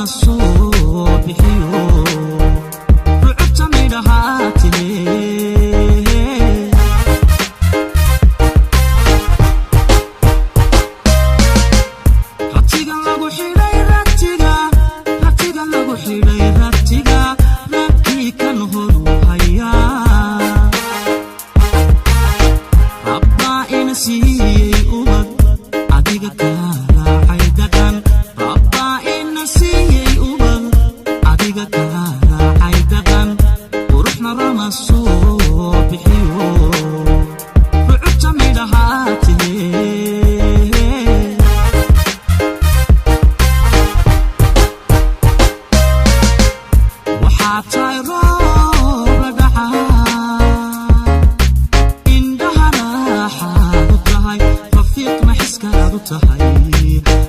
soo bixiyo rucubta midhahaatee ratiga lagu xidhay ratiga rabkii kan horu hayaa rabbaa ina siiyey ubad adiga kaa raacay dhaqan rabbaa ina siiyey ubad adiga kaa raacay dhaqan quruxna rama soo bixiyo rucubta midhahaatee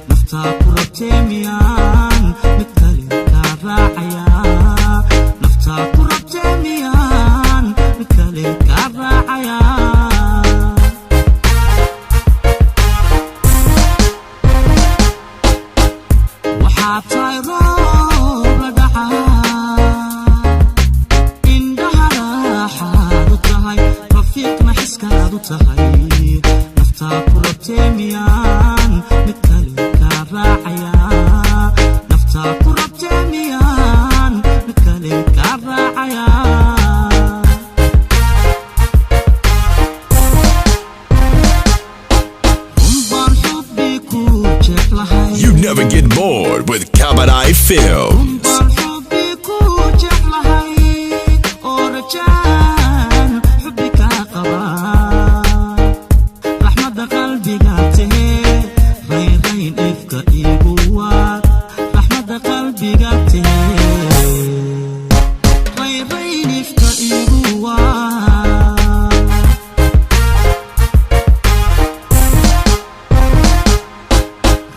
naftaa ku rabtee miyaan mid kale kaa raacayaa naftaa ku rabtee miyaan mid kale kaa raacayaa waxaad tahay roob la dhacaa indhaha raaxaad u tahay rafiiqna xiskaad u tahay naftaa ku rabtee miyaan mid kale kaa raacayaa naftaa ku rabtee miyaan mid kale kaa raacayaa runbaan xubbi ku jeclahay You never get bored with Kabadai Films. runbaan xubbi ku jeclahay oo rajaan xubbi kaa qabaa raxmadda qalbiga tahee rayrayn ifka igu waar raxmadda qalbiga tahee rayrayn ifka igu waar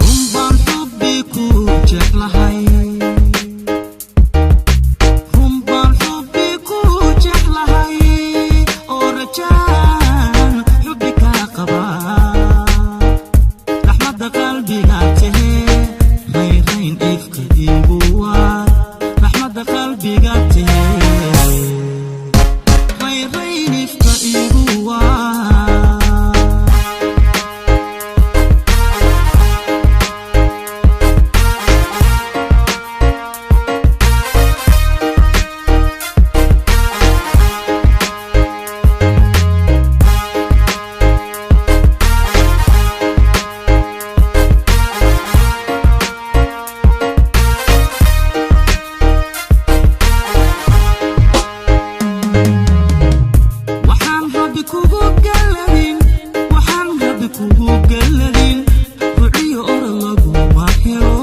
runbaan xubbi ku jeclahay runbaan xubbi ku jeclahay oo rajaan xubbi kaa qabaa raxmadda qalbiga tahee rayrayn ifka igu waar raxmadda qalbiga tahee rayrayn ifka igu waar waxaan rabbi kugu galladin ruciyo ora laguma helo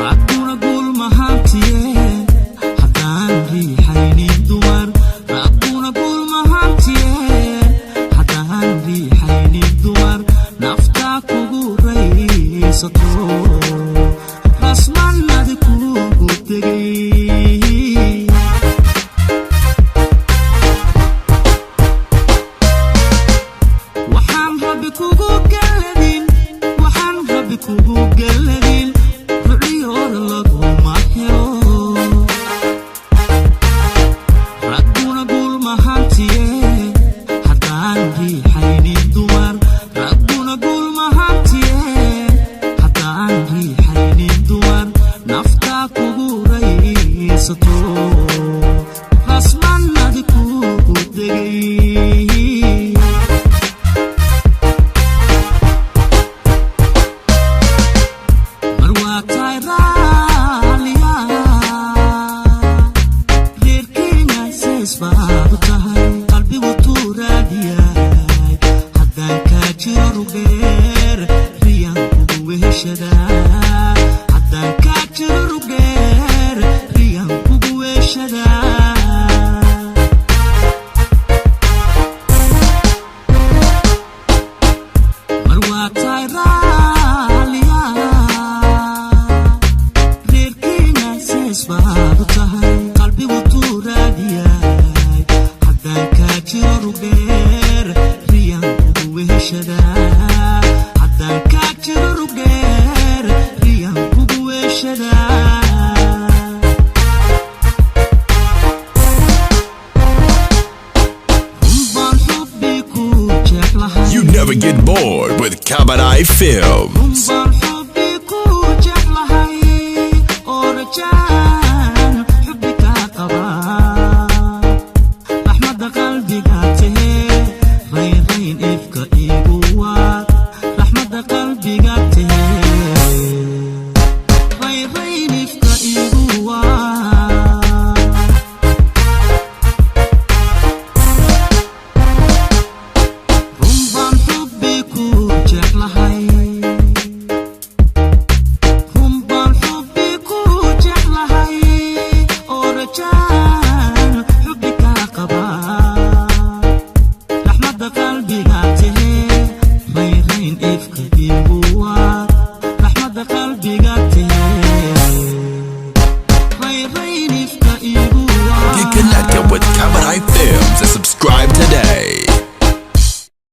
ragguna guul mahantiye haddaan riixaynin dumar ragguna guul mahantiye haddaan riixaynin dumar naftaa kugu raysato rasmanadi kugu tegay waxaan rabbi kugu galladin ruciyooda laguma helo ragguna guul mahantiye haddaan riixaynin dumar ragguna guul mahantiye haddaan riixaynin dumar naftaa kugu raysato rasmanadi kugu tegay qalbigu tuuraadiyay haddaan kaa jiro rugdheer riyaan kugu weheshadaa haddaan kaa jiro rugdheer riyaan kugu weheshadaa mar waa tahay raaliya reerkiina sees baad u tahay qalbigu tuuraadiyay haddaan kaa jiro rugdheer riyaan kugu weheshadaa haddaan kaa jiro rugdheer Cabaret Films. runbaan xubbi ku jeclahay oo rajaan xubbi kaa qabaa raxmadda qalbiga tahee rayrayn ifka igu waa raxmadda qalbiga tahee rayrayn ifka igu waa runbaan xubbi ku jeclahay runbaan xubbi ku jeclahay oo rajaan xubbi kaa qabaa raxmadda qalbiga tahee rayrayn ifka igu waa raxmadda qalbiga tahee rayrayn ifka igu waa Get connected with Cabaret Films and subscribe